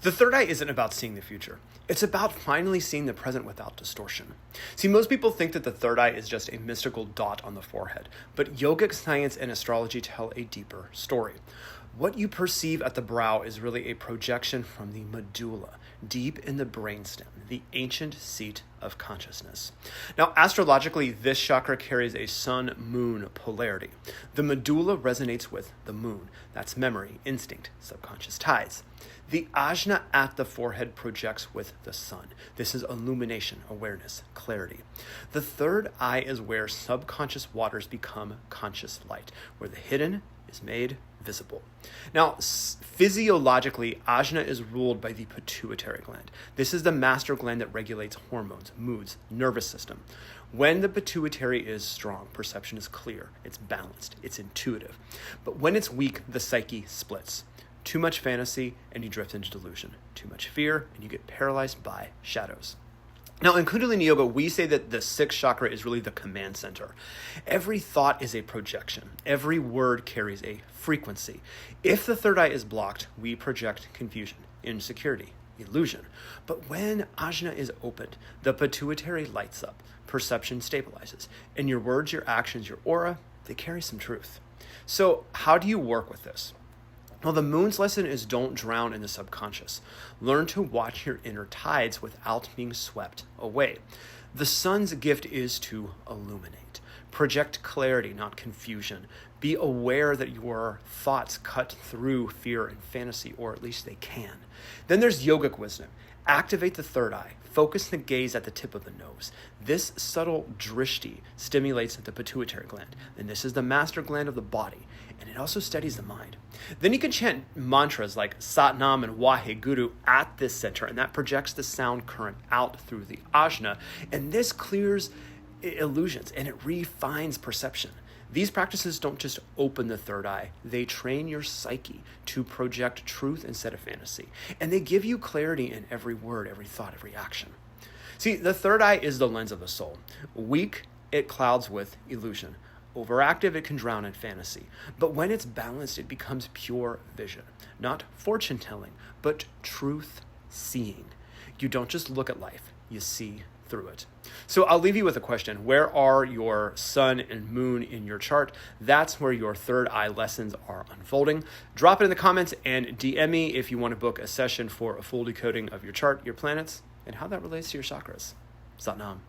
The third eye isn't about seeing the future. It's about finally seeing the present without distortion. See, most people think that the third eye is just a mystical dot on the forehead, but yogic science and astrology tell a deeper story. What you perceive at the brow is really a projection from the medulla, deep in the brainstem, the ancient seat of consciousness. Now, astrologically, this chakra carries a sun-moon polarity. The medulla resonates with the moon. That's memory, instinct, subconscious ties. The ajna at the forehead projects with the sun. This is illumination, awareness, clarity. The third eye is where subconscious waters become conscious light, where the hidden is made visible. Now, physiologically, ajna is ruled by the pituitary gland. This is the master gland that regulates hormones, moods, nervous system. When the pituitary is strong, perception is clear, it's balanced, it's intuitive. But when it's weak, the psyche splits. Too much fantasy, and you drift into delusion. Too much fear, and you get paralyzed by shadows. Now, in Kundalini Yoga, we say that the sixth chakra is really the command center. Every thought is a projection. Every word carries a frequency. If the third eye is blocked, we project confusion, insecurity, illusion. But when ajna is opened, the pituitary lights up, perception stabilizes, and your words, your actions, your aura, they carry some truth. So how do you work with this? Well, the moon's lesson is don't drown in the subconscious. Learn to watch your inner tides without being swept away. The sun's gift is to illuminate. Project clarity, not confusion. Be aware that your thoughts cut through fear and fantasy, or at least they can. Then there's yogic wisdom. Activate the third eye. Focus the gaze at the tip of the nose. This subtle drishti stimulates the pituitary gland, and this is the master gland of the body, and it also steadies the mind. Then you can chant mantras like Sat Nam and Waheguru at this center, and that projects the sound current out through the ajna, and this clears illusions, and it refines perception. These practices don't just open the third eye, they train your psyche to project truth instead of fantasy. And they give you clarity in every word, every thought, every action. See, the third eye is the lens of the soul. Weak, it clouds with illusion. Overactive, it can drown in fantasy. But when it's balanced, it becomes pure vision. Not fortune telling, but truth seeing. You don't just look at life, you see through it. So I'll leave you with a question. Where are your sun and moon in your chart? That's where your third eye lessons are unfolding. Drop it in the comments and DM me if you want to book a session for a full decoding of your chart, your planets, and how that relates to your chakras. Sat Nam.